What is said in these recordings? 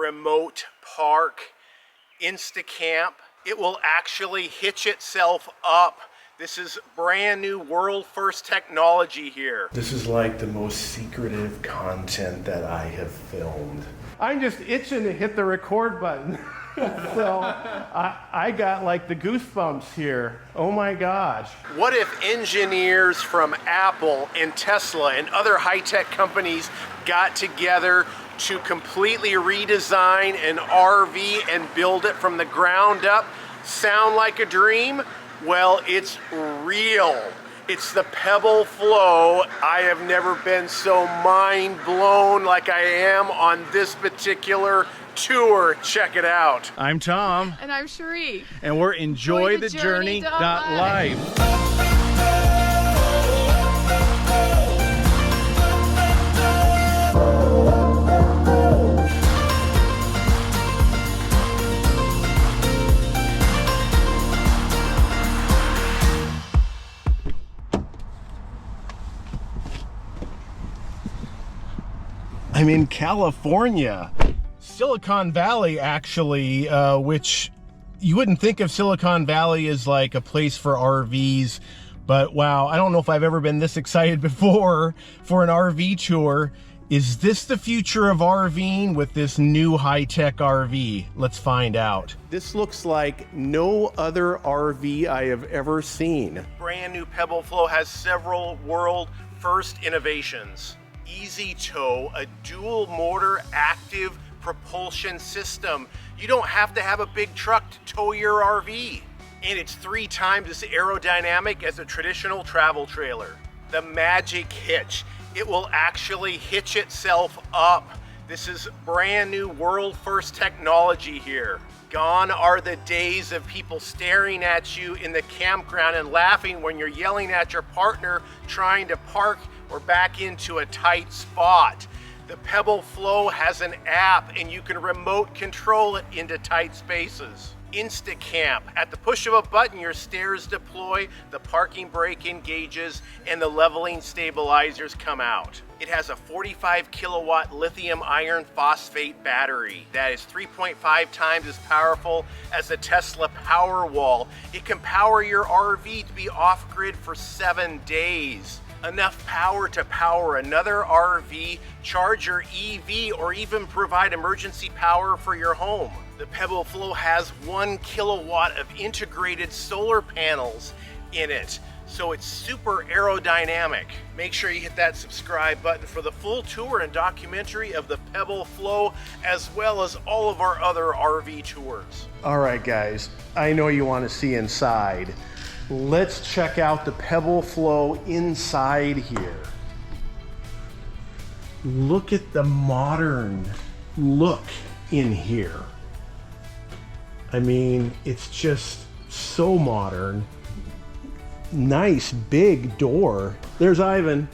remote park, Instacamp. It will actually hitch itself up. This is brand new world first technology here. This is like the most secretive content that I have filmed. I'm just itching to hit the record button. So I got like the goosebumps here. Oh my gosh. What if engineers from Apple and Tesla and other high-tech companies got together to completely redesign an RV and build it from the ground up? Sound like a dream? Well, it's real. It's the Pebble Flow. I have never been so mind blown like I am on this particular tour. Check it out. I'm Tom. And I'm Cheri. And we're EnjoyTheJourney.Life. I'm in California, Silicon Valley actually, which you wouldn't think of Silicon Valley as like a place for RVs, but wow, I don't know if I've ever been this excited before for an RV tour. Is this the future of RVing with this new high-tech RV? Let's find out. This looks like no other RV I have ever seen. Brand new Pebble Flow has several world first innovations. Easy Tow, a dual motor active propulsion system. You don't have to have a big truck to tow your RV. And it's 3 times as aerodynamic as a traditional travel trailer. The Magic Hitch. It will actually hitch itself up. This is brand new world first technology here. Gone are the days of people staring at you in the campground and laughing when you're yelling at your partner trying to park or back into a tight spot. The Pebble Flow has an app and you can remote control it into tight spaces. Instacamp. At the push of a button, your stairs deploy, the parking brake engages, and the leveling stabilizers come out. It has a 45 kilowatt lithium iron phosphate battery that is 3.5 times as powerful as the Tesla Powerwall. It can power your RV to be off-grid for 7 days. Enough power to power another RV, charge your EV, or even provide emergency power for your home. The Pebble Flow has 1 kilowatt of integrated solar panels in it, so it's super aerodynamic. Make sure you hit that subscribe button for the full tour and documentary of the Pebble Flow, as well as all of our other RV tours. All right, guys, I know you want to see inside. Let's check out the Pebble Flow inside here. Look at the modern look in here. I mean, it's just so modern. Nice big door. There's Ivan.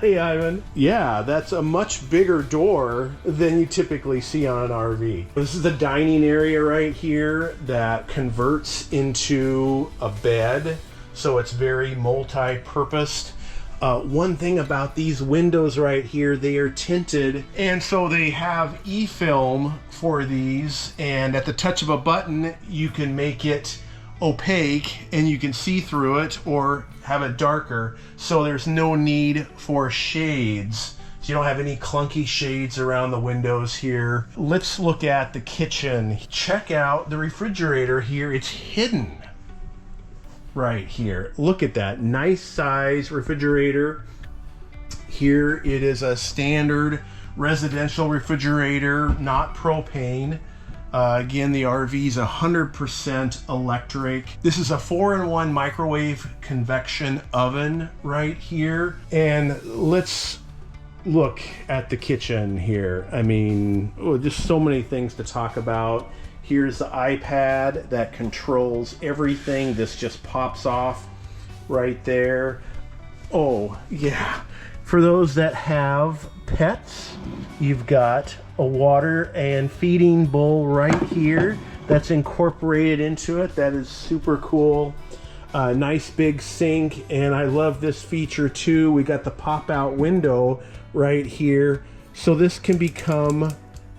Hey, Ivan. Yeah, that's a much bigger door than you typically see on an RV. This is the dining area right here that converts into a bed, so it's very multi-purposed. One thing about these windows right here, they are tinted, and so they have e-film for these, and at the touch of a button you can make it opaque and you can see through it or have it darker, so there's no need for shades. So you don't have any clunky shades around the windows here. Let's look at the kitchen. Check out the refrigerator here. It's hidden right here. Look at that nice size refrigerator. Here it is a standard residential refrigerator, not propane. Again, the RV is 100% electric. This is a 4-in-1 microwave convection oven right here. And let's look at the kitchen here. I mean, just so many things to talk about. Here's the iPad that controls everything. This just pops off right there. Oh, yeah. For those that have pets, you've got a water and feeding bowl right here that's incorporated into it. That is super cool. Nice big sink, and I love this feature too. We got the pop-out window right here, so this can become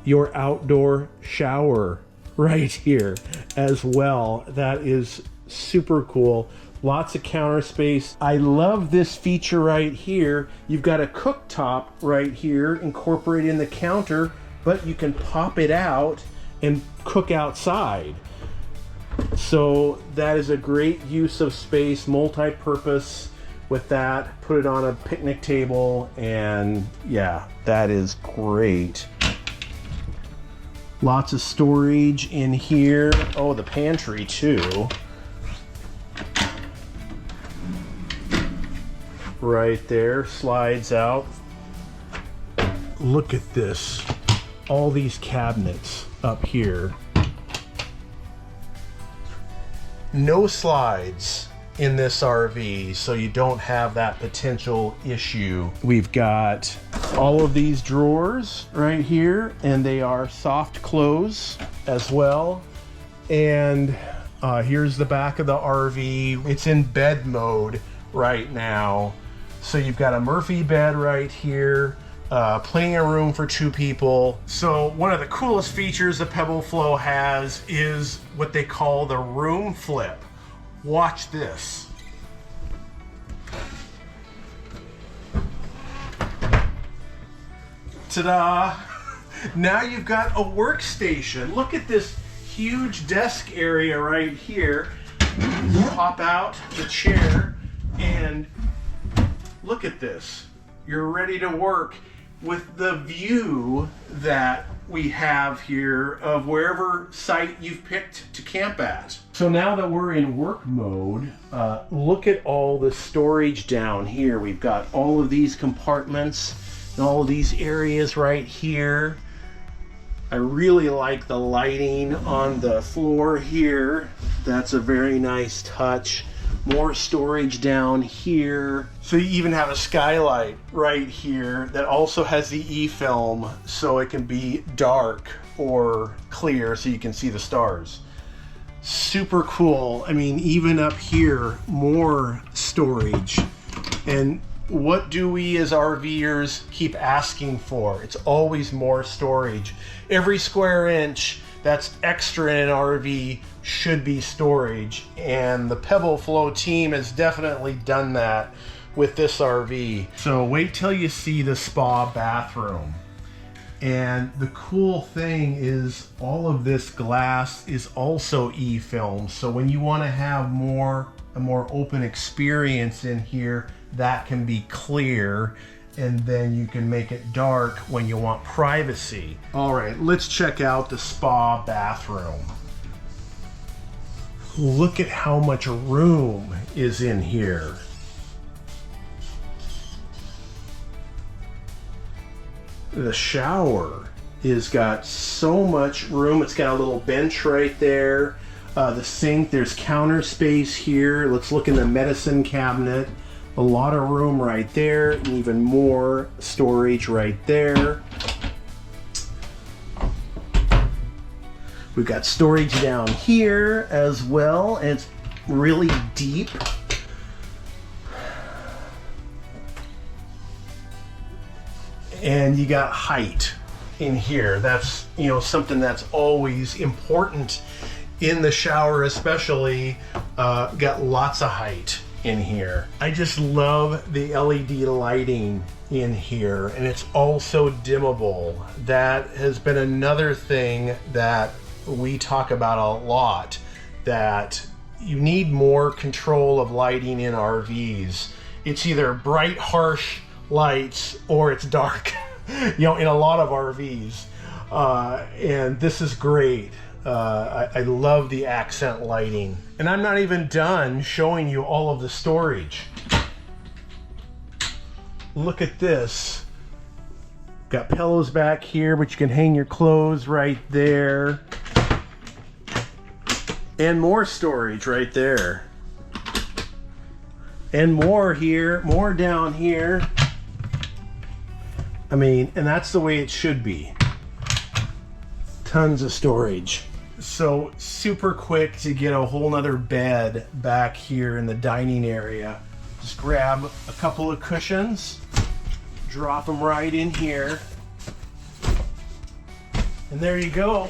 your outdoor shower right here as well. That is super cool. Lots of counter space. I love this feature right here. You've got a cooktop right here incorporated in the counter, but you can pop it out and cook outside. So that is a great use of space, multi-purpose with that. Put it on a picnic table, and yeah, that is great. Lots of storage in here. Oh, the pantry too. Right there, slides out. Look at this. All these cabinets up here. No slides in this RV, so you don't have that potential issue. We've got all of these drawers right here, and they are soft close as well. And here's the back of the RV. It's in bed mode right now. So you've got a Murphy bed right here, plenty of room for 2 people. So one of the coolest features the Pebble Flow has is what they call the room flip. Watch this. Ta-da! Now you've got a workstation. Look at this huge desk area right here. Pop out the chair and look at this. You're ready to work with the view that we have here of wherever site you've picked to camp at. So now that we're in work mode, look at all the storage down here. We've got all of these compartments and all of these areas right here. I really like the lighting on the floor here. That's a very nice touch. More storage down here. So you even have a skylight right here that also has the E-film, so it can be dark or clear so you can see the stars. Super cool. I mean, even up here, more storage. And what do we as RVers keep asking for? It's always more storage. Every square inch that's extra in an RV should be storage, and the Pebble Flow team has definitely done that with this RV. So wait till you see the spa bathroom. And the cool thing is all of this glass is also E-film, so when you want to have a more open experience in here, that can be clear, and then you can make it dark when you want privacy. All right, let's check out the spa bathroom. Look at how much room is in here. The shower has got so much room. It's got a little bench right there. The sink, there's counter space here. Let's look in the medicine cabinet. A lot of room right there, and even more storage right there. We've got storage down here as well, and it's really deep. And you got height in here. That's, you know, something that's always important in the shower, especially. Got lots of height in here. I just love the LED lighting in here, and it's also dimmable. That has been another thing that we talk about a lot, that you need more control of lighting in RVs. It's either bright, harsh lights or it's dark, you know, in a lot of RVs. And this is great. I love the accent lighting. And I'm not even done showing you all of the storage. Look at this. Got pillows back here, but you can hang your clothes right there. And more storage right there. And more here, more down here. I mean, and that's the way it should be. Tons of storage. So super quick to get a whole nother bed back here in the dining area. Just grab a couple of cushions, drop them right in here. And there you go.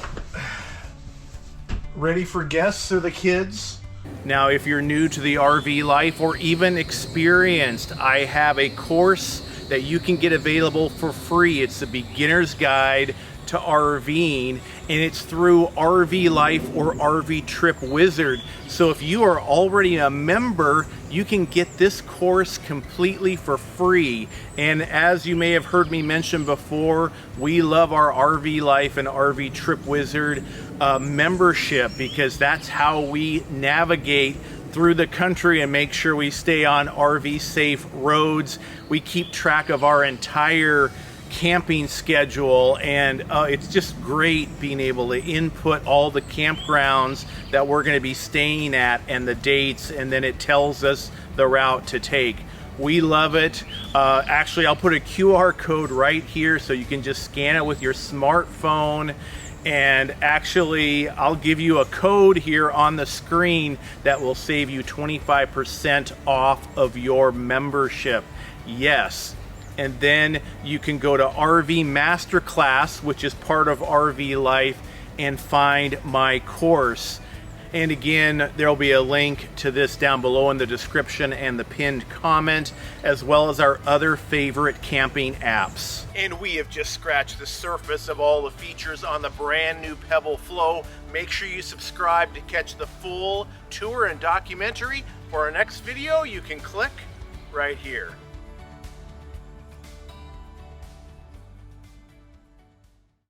Ready for guests or the kids? Now, if you're new to the RV life or even experienced, I have a course that you can get available for free. It's the beginner's guide to RVing, and it's through RV Life or RV Trip Wizard. So if you are already a member, you can get this course completely for free. And as you may have heard me mention before, we love our RV Life and RV Trip Wizard membership, because that's how we navigate through the country and make sure we stay on RV safe roads. We keep track of our entire camping schedule, and it's just great being able to input all the campgrounds that we're going to be staying at and the dates, and then it tells us the route to take. We love it. Actually, I'll put a QR code right here so you can just scan it with your smartphone, and actually I'll give you a code here on the screen that will save you 25% off of your membership. Yes. And then you can go to RV Masterclass, which is part of RV Life, and find my course. And again, there'll be a link to this down below in the description and the pinned comment, as well as our other favorite camping apps. And we have just scratched the surface of all the features on the brand new Pebble Flow. Make sure you subscribe to catch the full tour and documentary. For our next video, you can click right here.